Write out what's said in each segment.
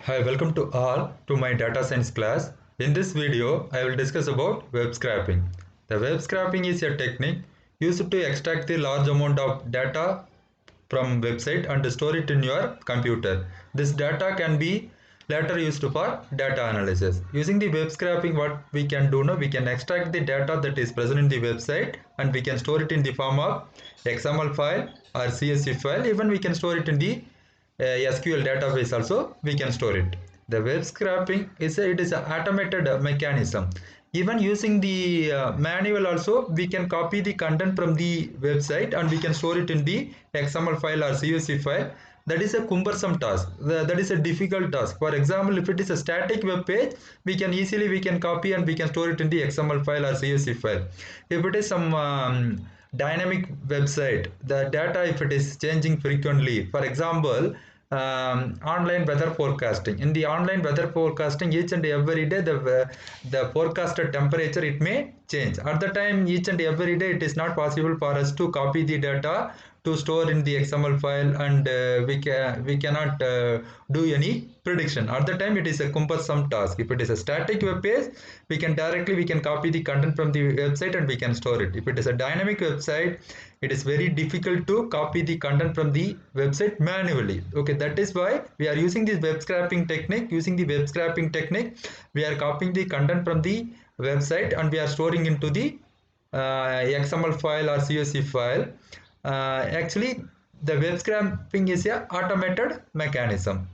Hi, welcome to all to my data science class. In this video, I will discuss about web scraping. The web scraping is a technique used to extract the large amount of data from website and store it in your computer. This data can be later used for data analysis. Using the web scraping, what we can do now, we can extract the data that is present in the website and we can store it in the form of XML file or CSV file. Even we can store it in the SQL database also we can store it. The web scraping it is an automated mechanism. Even using the manual also we can copy the content from the website and we can store it in the XML file or CSV file. That is a cumbersome task. That is a difficult task. For example, if it is a static web page, we can copy and we can store it in the XML file or CSV file. If it is some dynamic website, the data if it is changing frequently, for example, online weather forecasting. In the online weather forecasting, each and every day the forecasted temperature it may change. At the time, each and every day it is not possible for us to copy the data to store in the XML file, and we cannot do any prediction. At the time, it is a cumbersome task. If it is a static web page, we can copy the content from the website and we can store it. If it is a dynamic website, it is very difficult to copy the content from the website manually. Okay, that is why we are using this web scraping technique. Using the web scraping technique, we are copying the content from the website and we are storing into the XML file or CSV file. Actually, the web scraping is a automated mechanism.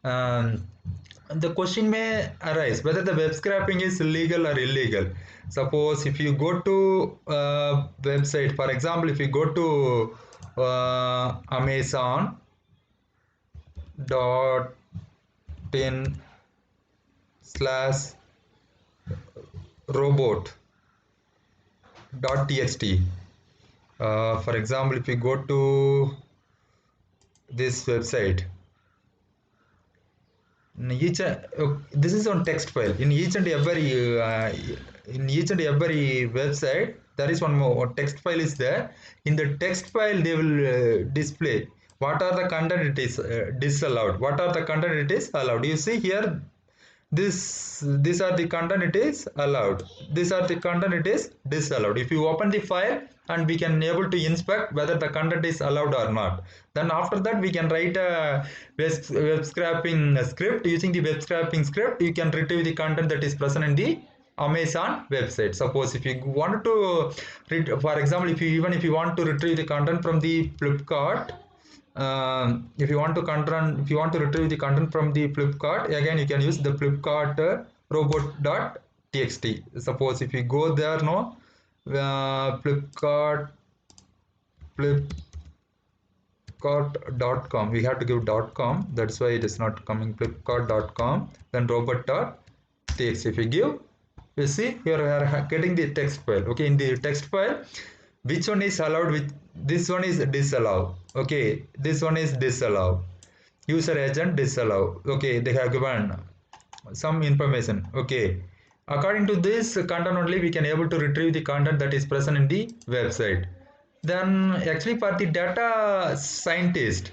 The question may arise whether the web scraping is legal or illegal. Suppose if you go to website, for example, if you go to Amazon dot in slash robot dot txt. For example, if you go to this website, this is on text file. In each and every website, there is one more text file is there. In the text file, they will display what are the content it is disallowed, what are the content it is allowed. You see here, these are the content it is allowed, these are the content it is disallowed. If you open the file and we can able to inspect whether the content is allowed or not, then after that we can write a web scraping script. Using the web scraping script, you can retrieve the content that is present in the Amazon website. Suppose if you wanted to for example, if you want to retrieve the content from the Flipkart, if you want to retrieve the content from the Flipkart, again you can use the Flipkart robot.txt. Suppose if you go there, no, flipkart.com, we have to give .com, that's why it is not coming. Flipkart.com, then robot.txt. if you give, you see here we are getting the text file. Okay, in the text file, which one is allowed, which this one is disallow. Okay, this one is disallow, user agent disallow. Okay, they have given some information. Okay, according to this content only we can able to retrieve the content that is present in the website. Then actually for the data scientist,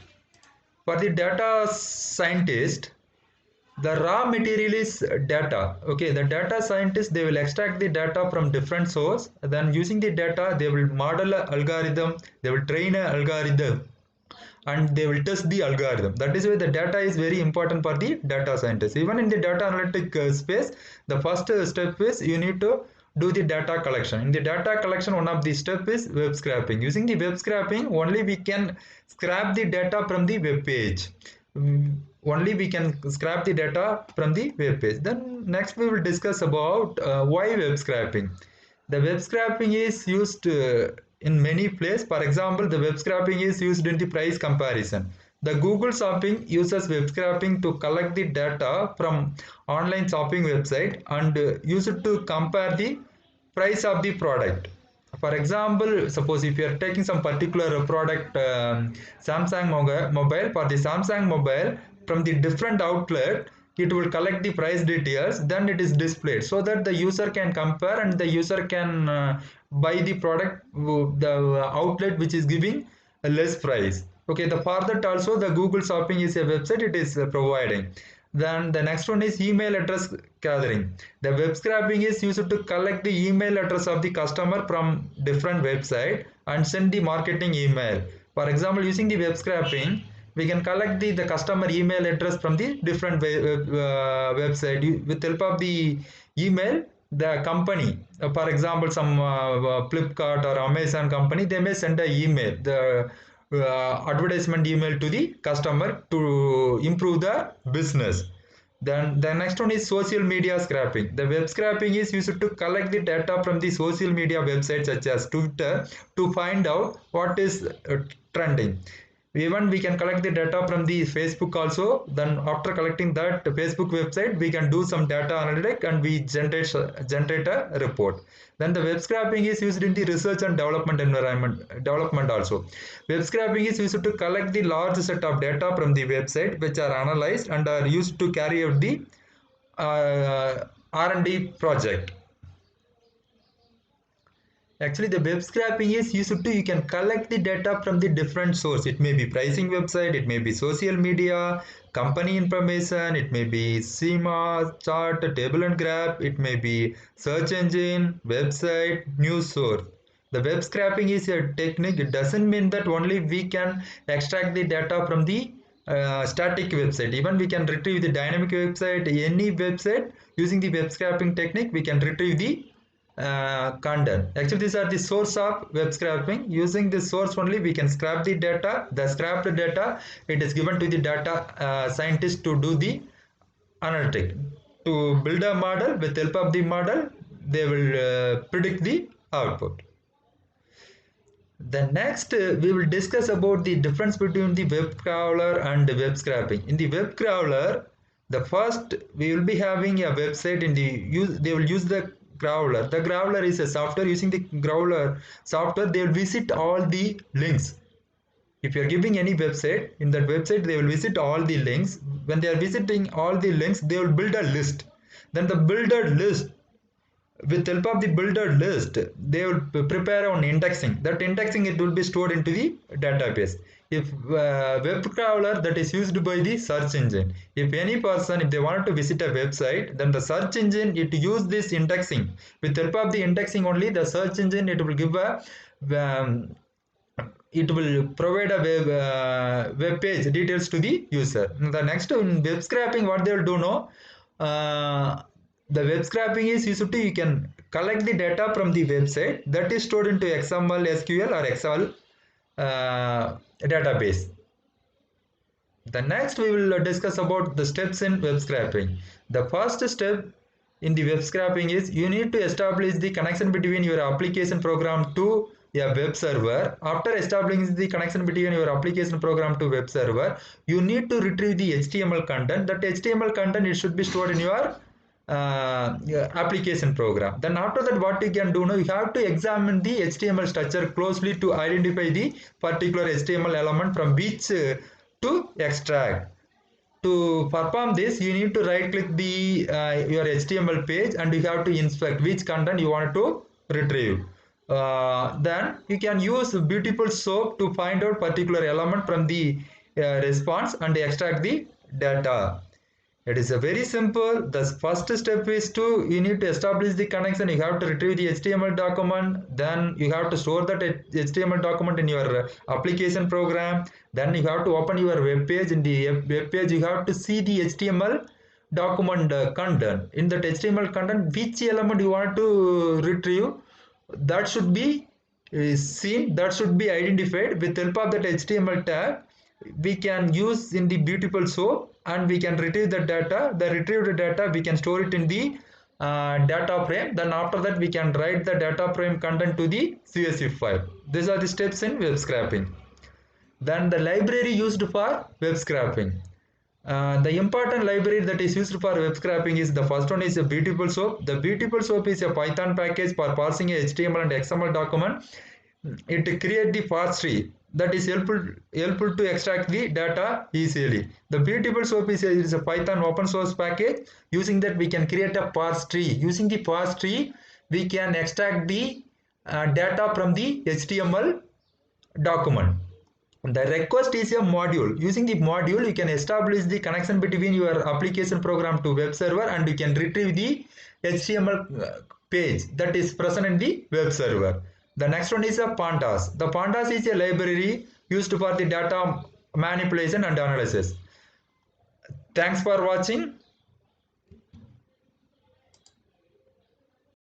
the raw material is data. Okay, the data scientists, they will extract the data from different source. Then using the data, they will model an algorithm, they will train an algorithm, and they will test the algorithm. That is why the data is very important for the data scientists. Even in the data analytic space, the first step is you need to do the data collection. In the data collection, one of the step is web scraping. Using the web scraping, only we can scrap the data from the web page. Only we can scrap the data from the web page. Then next we will discuss about why web scraping. The web scraping is used in many places. For example, the web scraping is used in the price comparison. The Google Shopping uses web scraping to collect the data from online shopping website and use it to compare the price of the product. For example, suppose if you are taking some particular product, Samsung mobile, for the Samsung mobile, from the different outlet, it will collect the price details, then it is displayed so that the user can compare and the user can buy the product, the outlet which is giving a less price. Okay, the for that also the Google Shopping is a website it is providing. Then the next one is email address gathering. The web scraping is used to collect the email address of the customer from different website and send the marketing email. For example, using the web scraping, we can collect the customer email address from the different website. With help of the email, the company, for example, some Flipkart or Amazon company, they may send an email, the advertisement email to the customer to improve the business. Then the next one is social media scraping. The web scraping is used to collect the data from the social media websites such as Twitter to find out what is trending. Even we can collect the data from the Facebook also. Then after collecting that Facebook website, we can do some data analytic and we generate a report. Then the web scraping is used in the research and development development also. Web scraping is used to collect the large set of data from the website which are analyzed and are used to carry out the R&D project. Actually, the web scraping is used to, you can collect the data from the different source. It may be pricing website, it may be social media, company information, it may be schema, chart, table and graph, it may be search engine, website, news source. The web scraping is a technique. It doesn't mean that only we can extract the data from the static website. Even we can retrieve the dynamic website, any website. Using the web scraping technique, we can retrieve the content. Actually, these are the source of web scraping. Using this source only, we can scrap the data. The scrapped data, it is given to the data scientist to do the analytic. To build a model, with help of the model, they will predict the output. The next, we will discuss about the difference between the web crawler and the web scraping. In the web crawler, the first we will be having a website in the they will use the crawler. The crawler is a software. Using the crawler software, they will visit all the links. If you are giving any website, in that website they will visit all the links. When they are visiting all the links, they will build a list. Then the builder list, with help of the builder list, they will prepare on indexing. That indexing, it will be stored into the database. If web crawler, that is used by the search engine. If any person, if they want to visit a website, then the search engine, it use this indexing. With help of the indexing only, the search engine, it will give a it will provide a web page details to the user. The next, in web scraping, what they will do now, the web scraping is used to, you can collect the data from the website that is stored into XML, SQL or Excel database. The next, we will discuss about the steps in web scraping. The first step in the web scraping is you need to establish the connection between your application program to a web server. After establishing the connection between your application program to web server, you need to retrieve the HTML content. That HTML content, it should be stored in your application program. Then after that, what you can do now, you have to examine the HTML structure closely to identify the particular HTML element from which to extract. To perform this, you need to right click the your HTML page and you have to inspect which content you want to retrieve. Then you can use beautiful soap to find out particular element from the response and extract the data. It is a very simple. The first step is to, you need to establish the connection. You have to retrieve the HTML document. Then you have to store that HTML document in your application program. Then you have to open your web page. In the web page, you have to see the HTML document content. In that HTML content, which element you want to retrieve, that should be seen, that should be identified. With help of that HTML tag, we can use in the beautiful soap and we can retrieve the data. The retrieved data, we can store it in the data frame. Then after that, we can write the data frame content to the CSV file. These are the steps in web scraping. Then the library used for web scraping. The important library that is used for web scraping is, the first one is a beautiful soap. The beautiful soap is a Python package for parsing a HTML and XML document. It creates the parse tree that is helpful to extract the data easily. The beautiful soap is a Python open source package. Using that, we can create a parse tree. Using the parse tree, we can extract the data from the HTML document. The request is a module. Using the module, you can establish the connection between your application program to web server, and you can retrieve the HTML page that is present in the web server. The next one is a pandas. The pandas is a library used for the data manipulation and analysis. Thanks for watching.